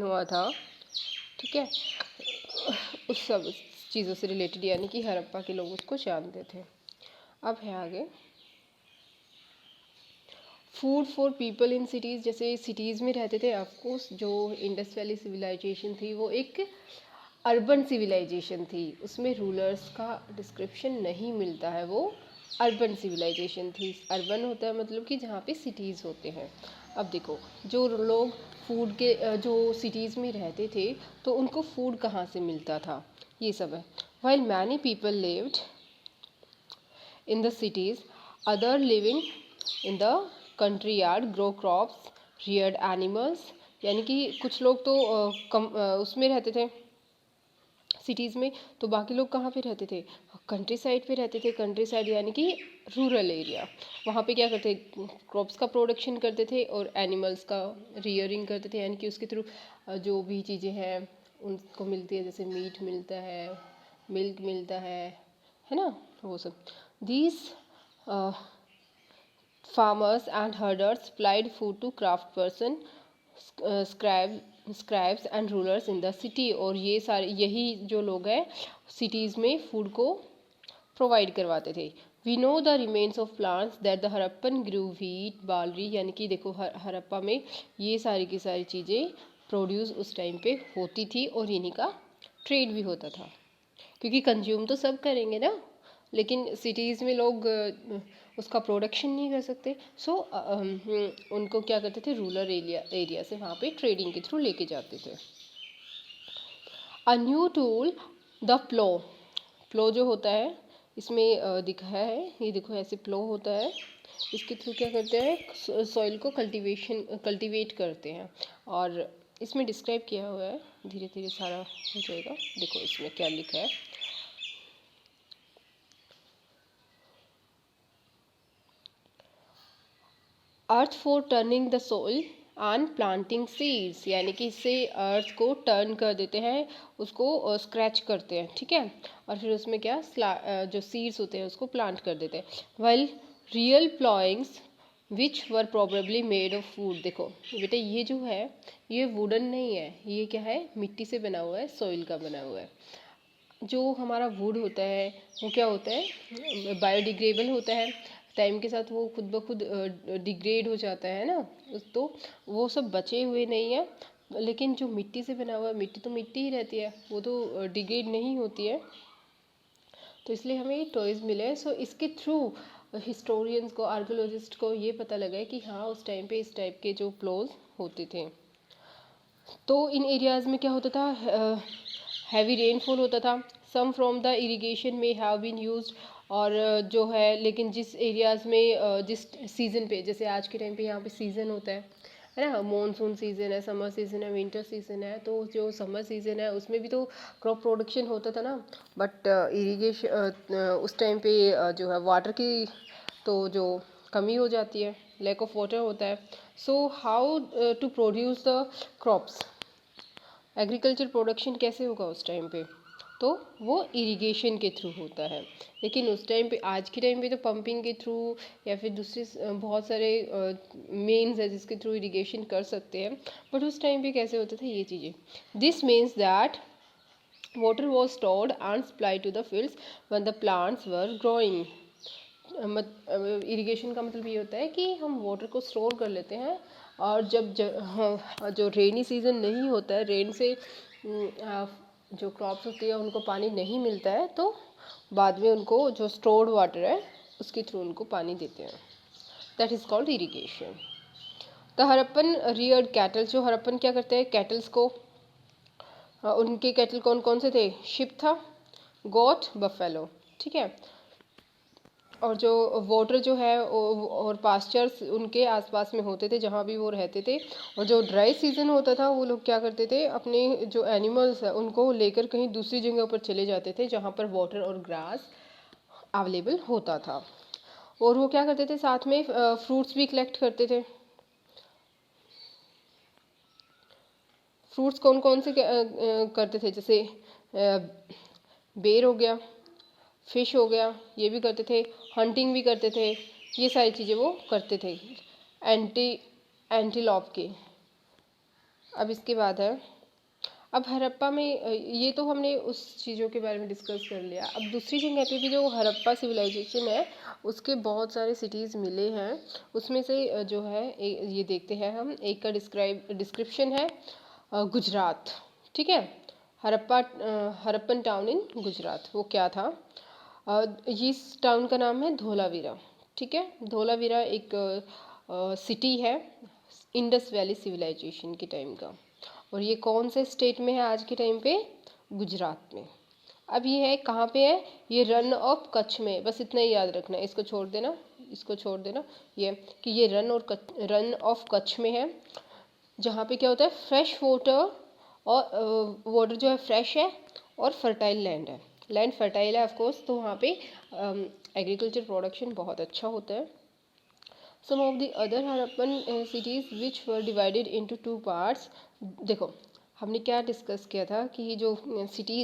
हुआ था, ठीक है, उस सब चीज़ों से रिलेटेड, यानी कि हड़प्पा के लोग उसको जानते थे। अब है आगे food for people in cities. जैसे सिटीज़ में रहते थे, ऑफकोर्स जो इंडस वैली सिविलाइजेशन थी वो एक अर्बन सिविलाइजेशन थी, उसमें रूलर्स का डिस्क्रिप्शन नहीं मिलता है, वो अर्बन सिविलाइजेशन थी। अर्बन होता है मतलब कि जहाँ पे सिटीज़ होते हैं। अब देखो, जो लोग फूड के जो सिटीज़ में रहते थे तो उनको फूड कहाँ से मिलता था, ये सब है। While many people lived in the cities, other living in the country yard, grow crops, reared animals। यानी कि कुछ लोग तो उसमें रहते थे सिटीज़ में, तो बाकी लोग कहाँ पे रहते थे, कंट्री साइड पे रहते थे। कंट्री साइड यानी कि रूरल एरिया, वहाँ पे क्या करते, क्रॉप्स का प्रोडक्शन करते थे और एनिमल्स का रियरिंग करते थे, यानी कि उसके थ्रू जो भी चीज़ें हैं उनको मिलती है, जैसे मीट मिलता है, मिल्क मिलता है ना, वो सब। These farmers and herders supplied food to craft person, scribes and rulers in the city। और ये सारे यही जो लोग हैं सिटीज़ में फूड को प्रोवाइड करवाते थे। We know the remains of plants that the Harappan grew wheat barley. यानी कि देखो हड़प्पा में ये सारी की सारी चीज़ें प्रोड्यूस उस टाइम पे होती थी और इन्हीं का ट्रेड भी होता था, क्योंकि कंज्यूम तो सब करेंगे ना, लेकिन सिटीज़ में लोग उसका प्रोडक्शन नहीं कर सकते। सो उनको क्या करते थे, रूरल एरिया से वहाँ पे ट्रेडिंग के थ्रू लेके जाते थे। अ न्यू टूल द प्लो। प्लो जो होता है इसमें दिखाया है, ये देखो ऐसे प्लो होता है, इसके थ्रू क्या करते हैं, सॉइल को कल्टीवेट करते हैं। और इसमें डिस्क्राइब किया हुआ है, धीरे धीरे सारा हो जाएगा। देखो इसमें क्या लिखा है, earth for turning the soil and planting seeds. यानी कि इससे अर्थ को टर्न कर देते हैं, उसको स्क्रैच करते हैं, ठीक है, और फिर उसमें क्या जो सीड्स होते हैं उसको प्लांट कर देते हैं। While real ploughings which were probably made of wood. देखो बेटा ये जो है ये वुडन नहीं है, ये क्या है, मिट्टी से बना हुआ है, सॉइल का बना हुआ है। जो हमारा वुड होता है वो क्या होता है, बायोडिग्रेडेबल होता है, टाइम के साथ वो खुद ब खुद डिग्रेड हो जाता है ना, तो वो सब बचे हुए नहीं है। लेकिन जो मिट्टी से बना हुआ है, मिट्टी तो मिट्टी ही रहती है, वो तो डिग्रेड नहीं होती है, तो इसलिए हमें ये टॉयज़ मिले हैं। सो इसके थ्रू हिस्टोरियंस को, आर्कियोलॉजिस्ट को ये पता लगा है कि हाँ उस टाइम पे इस टाइप के जो प्लोज होते थे। तो इन एरियाज़ में क्या होता था, हैवी रेनफॉल होता था। सम फ्रॉम द इरिगेशन में हैव बीन यूज्ड। और जो है, लेकिन जिस एरियाज़ में जिस सीज़न पे, जैसे आज के टाइम पे यहाँ पे सीज़न होता है ना, मॉनसून सीज़न है, समर सीज़न है, विंटर सीज़न है, तो जो समर सीज़न है उसमें भी तो क्रॉप प्रोडक्शन होता था ना, बट इरिगेशन उस टाइम पे जो है वाटर की तो जो कमी हो जाती है, लैक ऑफ वाटर होता है। So how to produce the crops, agriculture production कैसे होगा उस टाइम पे, तो वो इरिगेशन के थ्रू होता है। लेकिन उस टाइम पे, आज के टाइम पे तो पंपिंग के थ्रू या फिर दूसरे बहुत सारे मेन्स है जिसके थ्रू इरिगेशन कर सकते हैं, बट उस टाइम पे कैसे होता था ये चीज़ें। This means that water was stored and supplied to the fields when the plants were growing। Irrigation का मतलब ये होता है कि हम वाटर को स्टोर कर लेते हैं, और जब जो रेनी सीज़न नहीं होता है, रेन से जो क्रॉप्स होती है उनको पानी नहीं मिलता है, तो बाद में उनको जो स्टोर्ड वाटर है उसके थ्रू उनको पानी देते हैं, that is called irrigation. The Harappan Rudyard cattle. जो हड़प्पन क्या करते हैं, कैटल्स को, उनके कैटल कौन कौन से थे, शिप था, गोट, बफेलो, ठीक है। और जो वाटर जो है और पास्चर्स उनके आसपास में होते थे जहाँ भी वो रहते थे। और जो ड्राई सीज़न होता था वो लोग क्या करते थे, अपने जो एनिमल्स है उनको लेकर कहीं दूसरी जगह पर चले जाते थे जहाँ पर वाटर और ग्रास अवेलेबल होता था। और वो क्या करते थे, साथ में फ्रूट्स भी कलेक्ट करते थे। फ्रूट्स कौन कौन से करते थे, जैसे बेर हो गया, फिश हो गया, ये भी करते थे, हंटिंग भी करते थे, ये सारी चीज़ें वो करते थे। एंटीलॉप के अब इसके बाद है, अब हड़प्पा में ये तो हमने उस चीज़ों के बारे में डिस्कस कर लिया। अब दूसरी जगह पे भी जो हड़प्पा सिविलाइजेशन है उसके बहुत सारे सिटीज़ मिले हैं। उसमें से जो है ये देखते हैं हम। एक का डिस्क्रिप्शन है गुजरात, ठीक है। हड़प्पन टाउन इन गुजरात, वो क्या था? इस टाउन का नाम है धोलावीरा, ठीक है। धोलावीरा एक सिटी है इंडस वैली सिविलाइजेशन के टाइम का, और ये कौन से स्टेट में है आज के टाइम पे? गुजरात में। अब ये है कहाँ पे है? ये रन ऑफ कच्छ में, बस इतना ही याद रखना है, इसको छोड़ देना, इसको छोड़ देना। ये कि ये रन ऑफ कच्छ में है, जहाँ पे क्या होता है, फ्रेश वाटर, और वाटर जो है फ्रेश है और फर्टाइल लैंड है। लैंड फर्टाइल है ऑफ कोर्स, तो वहाँ पे एग्रीकल्चर प्रोडक्शन बहुत अच्छा होता है। Some of the other Harappan cities which were divided into two parts। देखो हमने क्या डिस्कस किया था कि जो सिटीज़